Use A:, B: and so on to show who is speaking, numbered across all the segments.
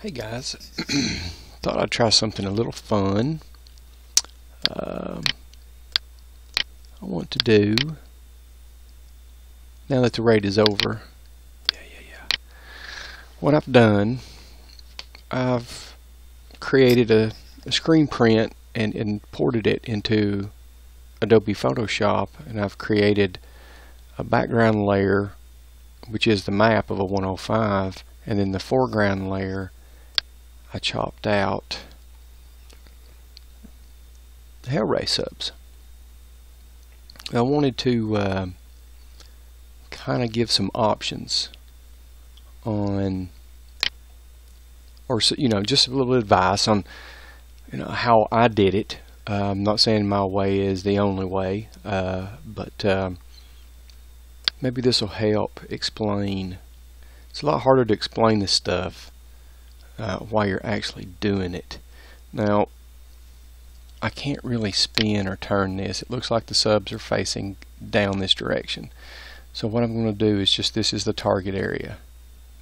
A: Hey guys, thought I'd try something a little fun. I want to do, now that the raid is over, what I've done, I've created a screen print and imported it into Adobe Photoshop, and I've created a background layer, which is the map of a 105, and then the foreground layer I chopped out the Hellray subs. I wanted to kind of give some options on, or just a little advice on how I did it. I'm not saying my way is the only way, but maybe this will help explain. It's a lot harder to explain this stuff while you're actually doing it. Now, I can't really spin or turn this. It looks like the subs are facing down this direction. So what I'm going to do is this is the target area,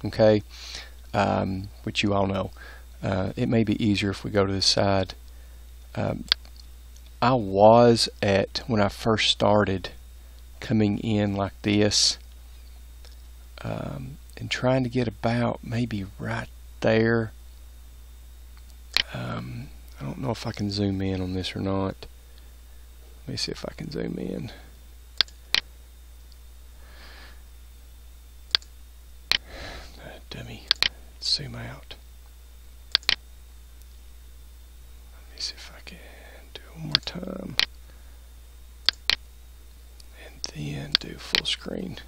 A: okay, which you all know. It may be easier if we go to the side. I was when I first started, coming in like this and trying to get about maybe right there. I don't know if I can zoom in on this or not. Let me see if I can zoom in. Dummy. Let's zoom out. Let me see if I can do it one more time. And then do full screen.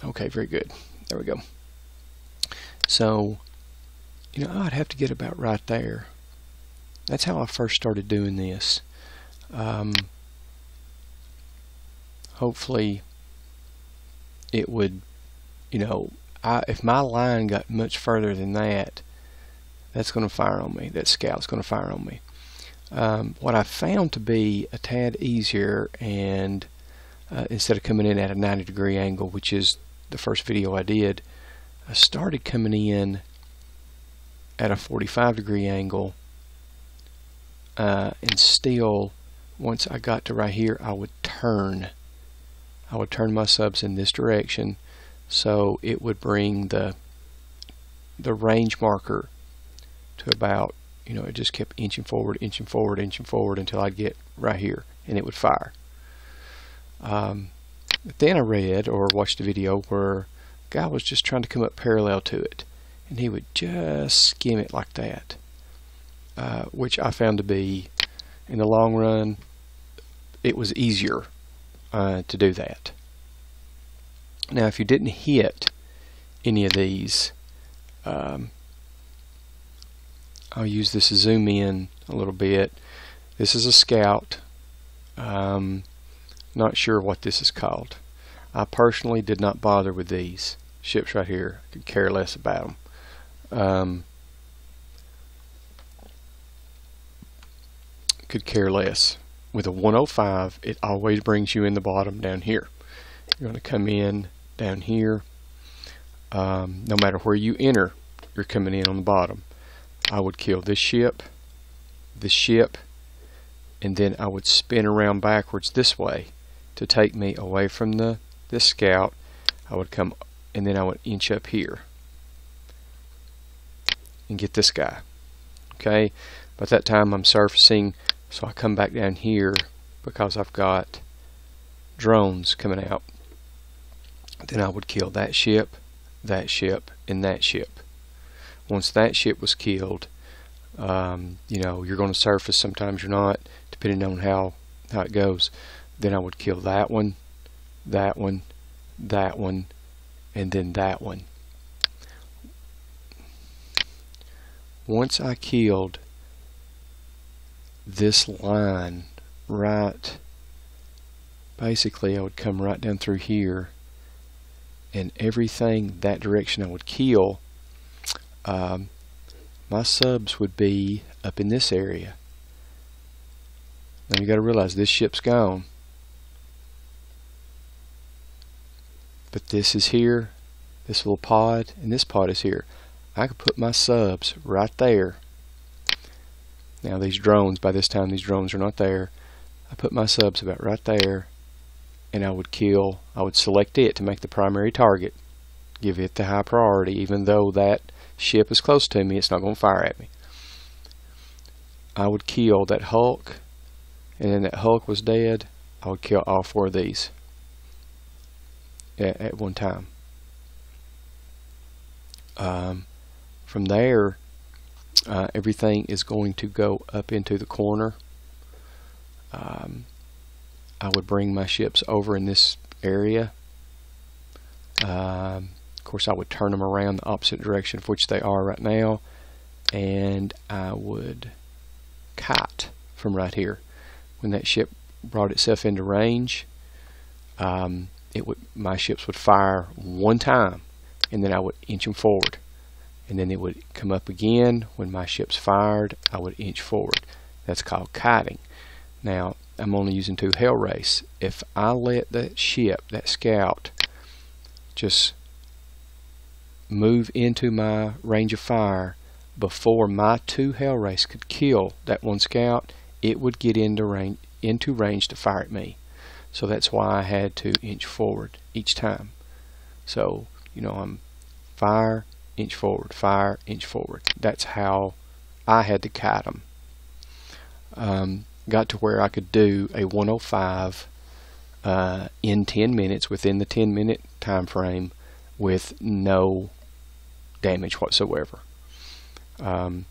A: Okay, very good. There we go. So, I'd have to get about right there. That's how I first started doing this. Hopefully it would, if my line got much further than that, that's going to fire on me. That scout's going to fire on me. What I found to be a tad easier, and instead of coming in at a 90-degree angle, which is the first video I did, I started coming in at a 45-degree angle, and still, once I got to right here, I would turn my subs in this direction, so it would bring the range marker to about, it just kept inching forward, inching forward, inching forward until I'd get right here, and it would fire. But then I read or watched a video where a guy was just trying to come up parallel to it, and he would just skim it like that, which I found to be, in the long run, it was easier to do that. Now, if you didn't hit any of these, I'll use this to zoom in a little bit. This is a Scout. Not sure what this is called. I personally did not bother with these ships right here. I could care less about them. Could care less. With a 105, it always brings you in the bottom down here. You're going to come in down here. No matter where you enter, you're coming in on the bottom. I would kill this ship, and then I would spin around backwards this way to take me away from this Scout. I would come, and then I would inch up here and get this guy. Okay, by that time I'm surfacing, so I come back down here because I've got drones coming out. Then I would kill that ship, and that ship. Once that ship was killed, you're going to surface, sometimes you're not, depending on how it goes. Then I would kill that one, that one, that one, and then that one. Once I killed this line, right, basically I would come right down through here, and everything that direction I would kill, my subs would be up in this area. Now you got to realize this ship's gone, but this is here, this little pod, and this pod is here. I could put my subs right there. Now these drones, by this time these drones are not there. I put my subs about right there, and I would select it to make the primary target, give it the high priority. Even though that ship is close to me, it's not going to fire at me. I would kill that Hulk, and then that Hulk was dead, I would kill all 4 of these at one time. From there, everything is going to go up into the corner. I would bring my ships over in this area. Of course, I would turn them around the opposite direction of which they are right now, and I would kite from right here. When that ship brought itself into range, my ships would fire one time, and then I would inch them forward, and then it would come up again. When my ships fired, I would inch forward. That's called kiting. Now I'm only using 2 hell race. If I let that ship, that scout, just move into my range of fire before my 2 hell race could kill that one scout, it would get into range to fire at me. So that's why I had to inch forward each time. So, you know, I'm fire, inch forward, fire, inch forward. That's how I had to kite them. Got to where I could do a 105 in 10 minutes, within the 10-minute time frame, with no damage whatsoever. One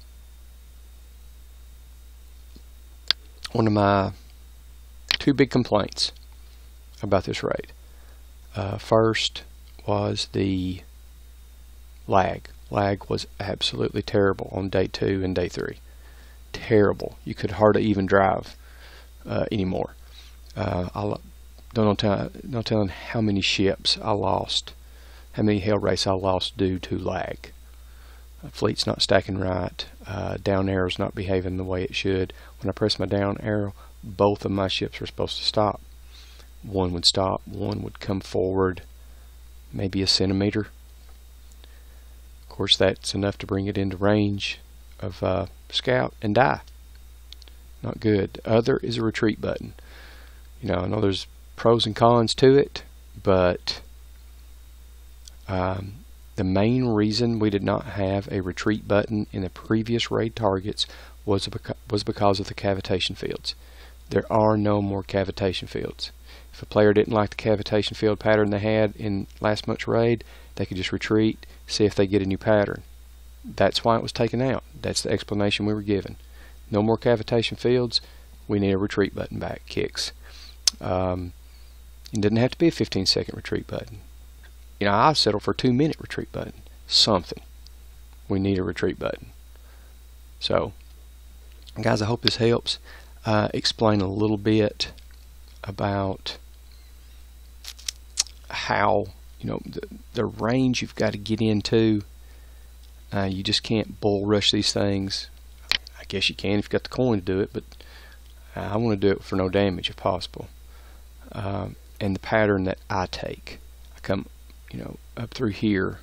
A: of my 2 big complaints about this raid, first was the lag. Lag was absolutely terrible on day 2 and day 3. Terrible. You could hardly even drive anymore. Don't tell how many ships I lost, how many hell race I lost due to lag. Fleet's not stacking right, down arrow's not behaving the way it should. When I press my down arrow, both of my ships were supposed to stop. One would stop, one would come forward maybe a centimeter. Of course, that's enough to bring it into range of scout and die. Not good. Other is a retreat button. You know, I know there's pros and cons to it, but the main reason we did not have a retreat button in the previous raid targets was because of the cavitation fields. There are no more cavitation fields. If a player didn't like the cavitation field pattern they had in last month's raid, they could just retreat, see if they get a new pattern. That's why it was taken out. That's the explanation we were given. No more cavitation fields. We need a retreat button back. Kicks. It doesn't have to be a 15-second retreat button. You know, I'll settle for a 2-minute retreat button. Something. We need a retreat button. So, guys, I hope this helps explain a little bit about how, you know, the range you've got to get into. You just can't bull rush these things. I guess you can if you've got the coin to do it, but I want to do it for no damage if possible. And the pattern that I take, I come, you know, up through here,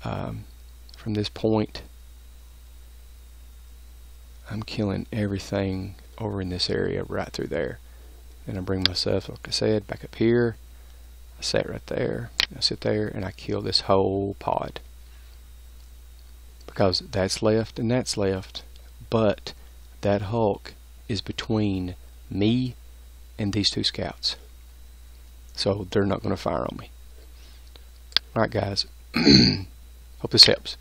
A: from this point, I'm killing everything over in this area right through there. Then I bring myself, like I said, back up here. I sit right there, I sit there, and I kill this whole pod. Because that's left and that's left, but that Hulk is between me and these 2 scouts. So they're not going to fire on me. Alright guys, hope this helps.